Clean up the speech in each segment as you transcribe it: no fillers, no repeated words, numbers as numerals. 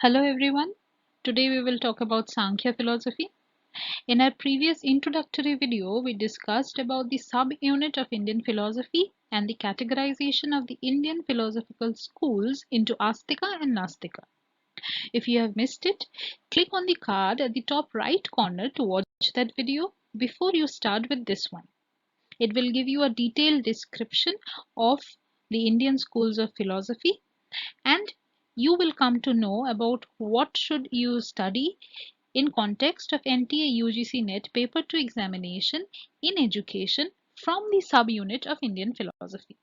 Hello everyone. Today we will talk about Sankhya philosophy. In our previous introductory video, we discussed about the subunit of Indian philosophy and the categorization of the Indian philosophical schools into Astika and Nastika. If you have missed it, click on the card at the top right corner to watch that video before you start with this one. It will give you a detailed description of the Indian schools of philosophy, and you will come to know about what should you study in context of NTA UGC NET paper 2 examination in education from the subunit of Indian philosophy.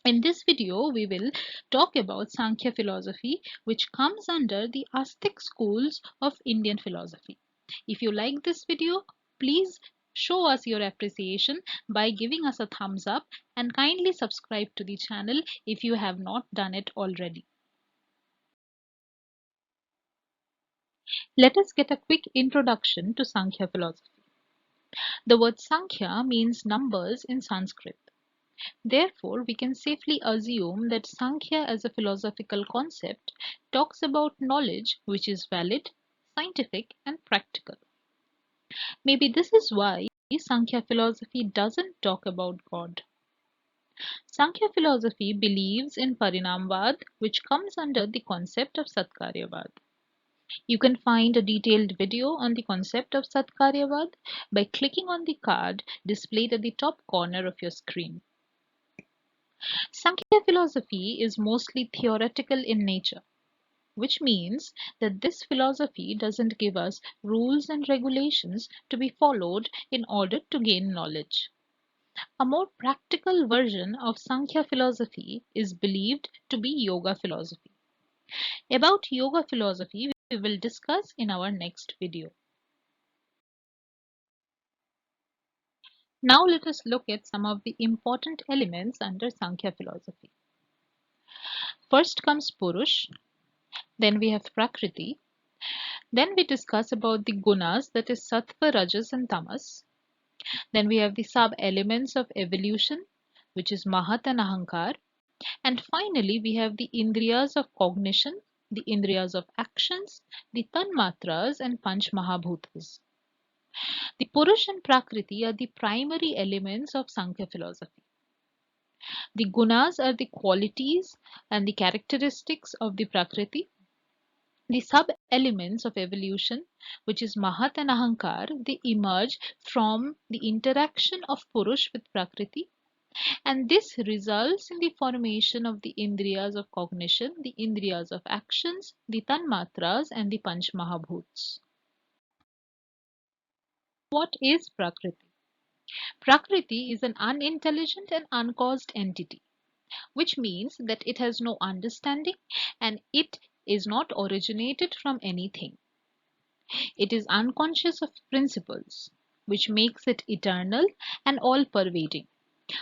In this video, we will talk about Sankhya philosophy, which comes under the Astic schools of Indian philosophy. If you like this video, please show us your appreciation by giving us a thumbs up and kindly subscribe to the channel if you have not done it already. Let us get a quick introduction to Sankhya philosophy. The word Sankhya means numbers in Sanskrit. Therefore, we can safely assume that Sankhya as a philosophical concept talks about knowledge which is valid, scientific, and practical. Maybe this is why Sankhya philosophy doesn't talk about God. Sankhya philosophy believes in Parinamvad, which comes under the concept of Satkaryavad. You can find a detailed video on the concept of Satkaryavad by clicking on the card displayed at the top corner of your screen. Sankhya philosophy is mostly theoretical in nature, which means that this philosophy doesn't give us rules and regulations to be followed in order to gain knowledge. A more practical version of Sankhya philosophy is believed to be yoga philosophy. About yoga philosophy, we will discuss in our next video. Now let us look at some of the important elements under Sankhya philosophy. First comes Purush, then we have Prakriti, then we discuss about the gunas, that is Sattva, Rajas and Tamas. Then we have the sub-elements of evolution, which is Mahat and Ahankar. And finally, we have the Indriyas of cognition, the Indriyas of actions, the Tanmatras and Panch Mahabhutas. The Purush and Prakriti are the primary elements of Sankhya philosophy. The gunas are the qualities and the characteristics of the Prakriti. The sub-elements of evolution, which is Mahat and Ahankar, they emerge from the interaction of Purush with Prakriti, and this results in the formation of the Indriyas of cognition, the Indriyas of actions, the Tanmatras and the Panch Mahabhuts. What is Prakriti? Prakriti is an unintelligent and uncaused entity, which means that it has no understanding and it is not originated from anything. It is unconscious of principles, which makes it eternal and all-pervading.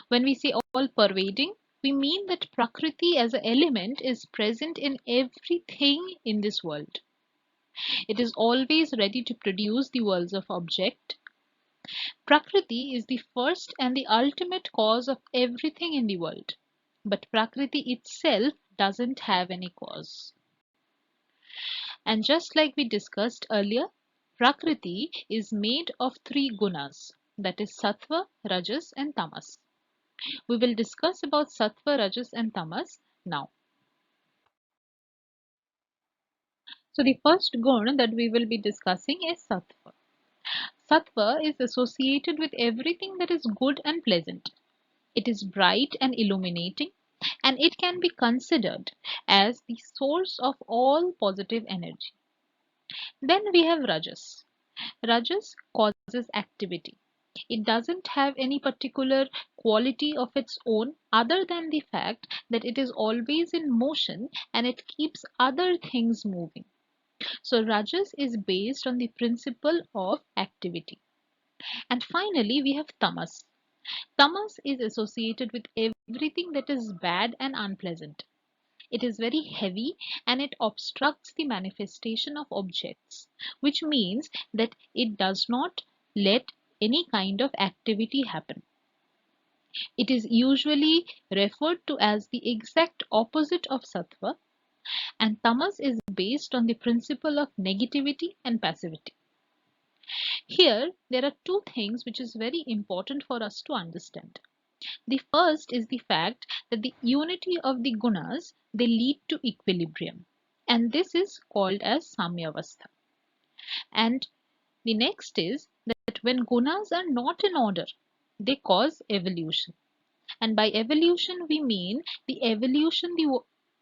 When we say all-pervading, we mean that Prakriti as an element is present in everything in this world. It is always ready to produce the worlds of object. Prakriti is the first and the ultimate cause of everything in the world. But Prakriti itself doesn't have any cause. And just like we discussed earlier, Prakriti is made of three gunas, that is Sattva, Rajas and Tamas. We will discuss about Sattva, Rajas and Tamas now. So the first gun that we will be discussing is Sattva. Sattva is associated with everything that is good and pleasant. It is bright and illuminating, and it can be considered as the source of all positive energy. Then we have Rajas. Rajas causes activity. It doesn't have any particular quality of its own other than the fact that it is always in motion and it keeps other things moving. So Rajas is based on the principle of activity. And finally, we have Tamas. Tamas is associated with everything that is bad and unpleasant. It is very heavy and it obstructs the manifestation of objects, which means that it does not let any kind of activity happen. It is usually referred to as the exact opposite of Sattva, and tamas is based on the principle of negativity and passivity. Here, there are two things which is very important for us to understand. The first is the fact that the unity of the gunas, they lead to equilibrium, and this is called as samyavastha. And the next is that when gunas are not in order, they cause evolution. And by evolution, we mean the evolution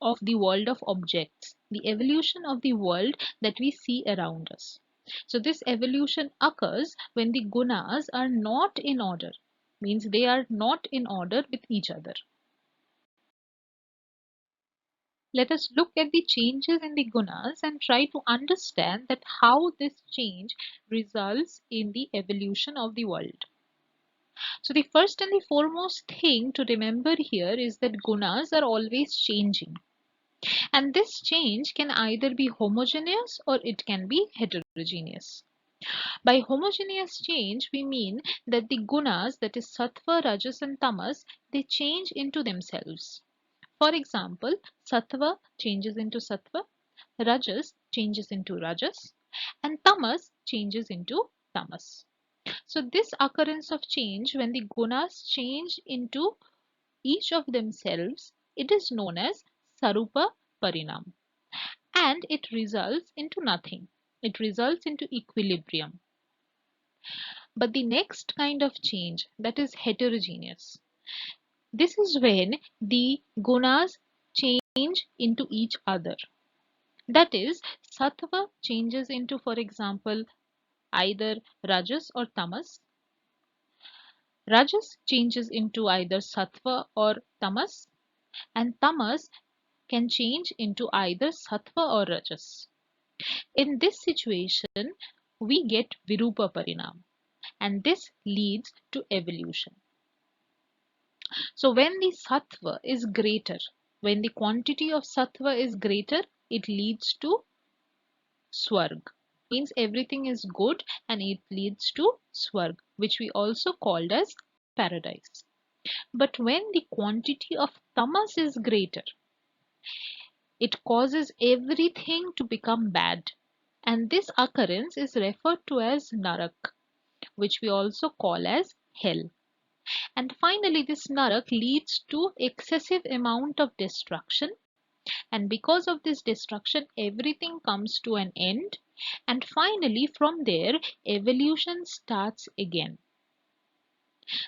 of the world of objects, the evolution of the world that we see around us. So this evolution occurs when the gunas are not in order, means they are not in order with each other. Let us look at the changes in the gunas and try to understand that how this change results in the evolution of the world. So the first and the foremost thing to remember here is that gunas are always changing. And this change can either be homogeneous or it can be heterogeneous. By homogeneous change, we mean that the gunas, that is sattva, rajas and tamas, they change into themselves. For example, sattva changes into sattva, rajas changes into rajas, and tamas changes into tamas. So this occurrence of change, when the gunas change into each of themselves, it is known as sarupa parinam, and it results into nothing. It results into equilibrium. But the next kind of change, that is heterogeneous. This is when the gunas change into each other. That is, sattva changes into, for example, either rajas or tamas. Rajas changes into either sattva or tamas, and tamas can change into either sattva or rajas. In this situation, we get virupa parinam, and this leads to evolution. So when the sattva is greater, when the quantity of sattva is greater, it leads to swarg. Means everything is good and it leads to swarg, which we also called as paradise. But when the quantity of tamas is greater, it causes everything to become bad. And this occurrence is referred to as narak, which we also call as hell. And finally, this narak leads to excessive amount of destruction. And because of this destruction, everything comes to an end. And finally, from there, evolution starts again.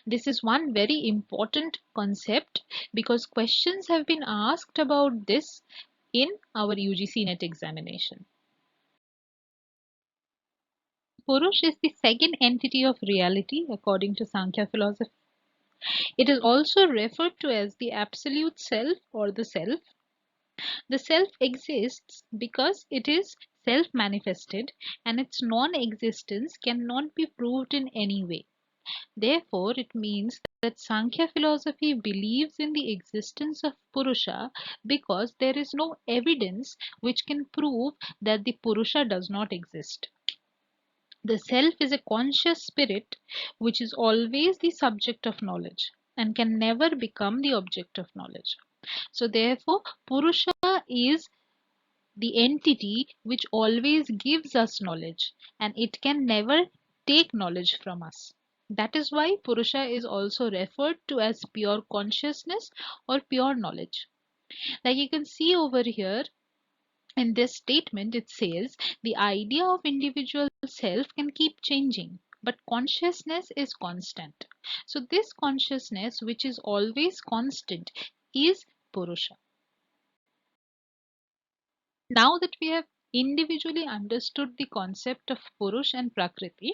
This is one very important concept because questions have been asked about this in our UGC NET examination. Purush is the second entity of reality according to Sankhya philosophy. It is also referred to as the absolute self or the self. The self exists because it is self-manifested and its non-existence cannot be proved in any way. Therefore, it means that Sankhya philosophy believes in the existence of Purusha because there is no evidence which can prove that the Purusha does not exist. The self is a conscious spirit which is always the subject of knowledge and can never become the object of knowledge. So therefore, Purusha is the entity which always gives us knowledge and it can never take knowledge from us. That is why Purusha is also referred to as pure consciousness or pure knowledge. Like you can see over here, in this statement, it says the idea of individual self can keep changing, but consciousness is constant. So this consciousness, which is always constant, is Purusha. Now that we have individually understood the concept of Purush and Prakriti,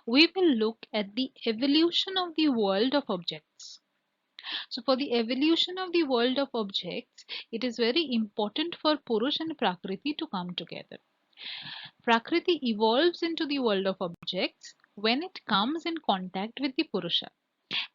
we will look at the evolution of the world of objects. So for the evolution of the world of objects, it is very important for Purush and Prakriti to come together. Prakriti evolves into the world of objects when it comes in contact with the Purusha.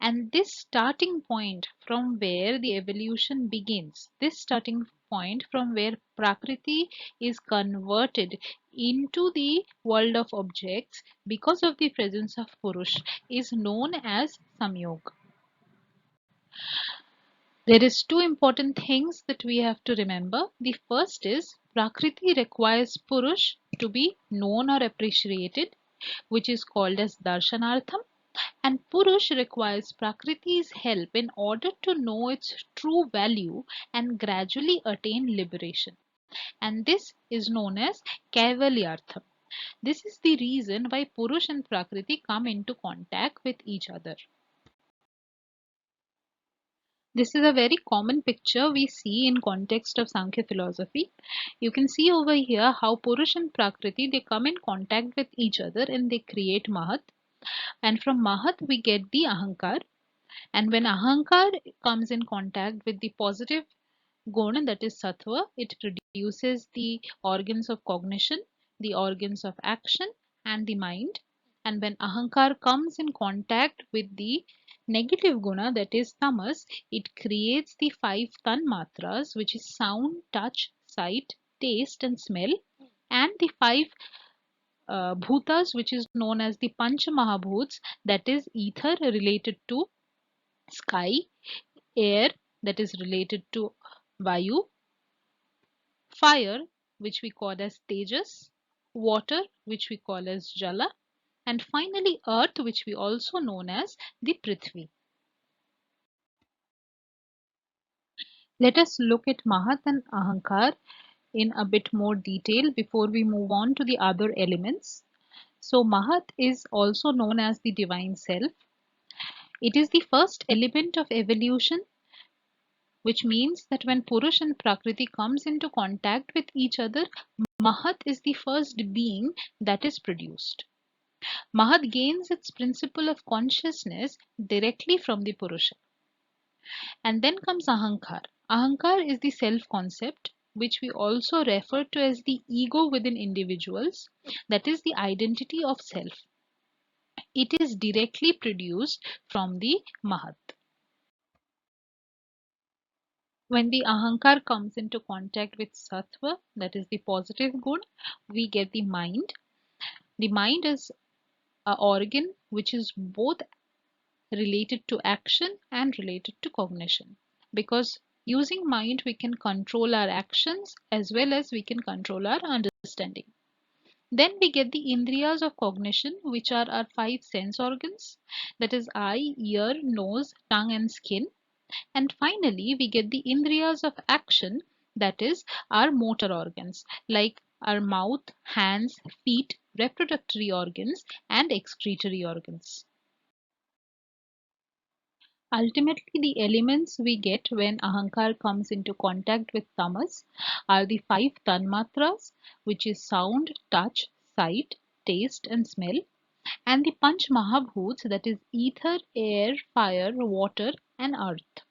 And this starting point from where the evolution begins, this starting point from where Prakriti is converted into the world of objects because of the presence of Purush is known as Samyog. There is two important things that we have to remember. The first is Prakriti requires Purush to be known or appreciated, which is called as Darshanartham, and Purush requires Prakriti's help in order to know its true value and gradually attain liberation. And this is known as Kaivalyartham. This is the reason why Purush and Prakriti come into contact with each other. This is a very common picture we see in context of Sankhya philosophy. You can see over here how Purush and Prakriti they come in contact with each other and they create Mahat. And from Mahat we get the Ahankar. And when Ahankar comes in contact with the positive Guna, that is Sattva, it produces the organs of cognition, the organs of action, and the mind. And when Ahankar comes in contact with the negative Guna, that is Tamas, it creates the five Tanmatras, which is sound, touch, sight, taste, and smell, and the five Bhutas, which is known as the Panch Mahabhuts, that is ether related to sky, air, that is related to Vayu, fire, which we call as Tejas, water, which we call as Jala, and finally earth, which we also known as the Prithvi. Let us look at Mahat and Ahankar in a bit more detail before we move on to the other elements. So Mahat is also known as the divine self. It is the first element of evolution, which means that when Purush and Prakriti comes into contact with each other, Mahat is the first being that is produced. Mahat gains its principle of consciousness directly from the Purusha. And then comes Ahankar. Ahankar is the self concept, which we also refer to as the ego within individuals, that is the identity of self. It is directly produced from the Mahat. When the Ahankar comes into contact with Sattva, that is the positive good, we get the mind. The mind is an organ which is both related to action and related to cognition, because using mind we can control our actions as well as we can control our understanding. Then we get the indriyas of cognition, which are our five sense organs, that is eye, ear, nose, tongue, and skin. And finally we get the indriyas of action, that is our motor organs like our mouth, hands, feet, reproductory organs, and excretory organs. Ultimately, the elements we get when Ahankar comes into contact with Tamas are the five Tanmatras, which is sound, touch, sight, taste, and smell, and the Panch Mahabhuts, that is ether, air, fire, water, and earth.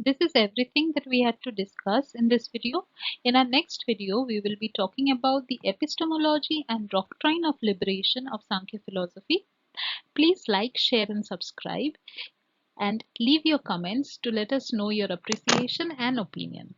This is everything that we had to discuss in this video. In our next video, we will be talking about the epistemology and doctrine of liberation of Sankhya philosophy. Please like, share, and subscribe, and leave your comments to let us know your appreciation and opinion.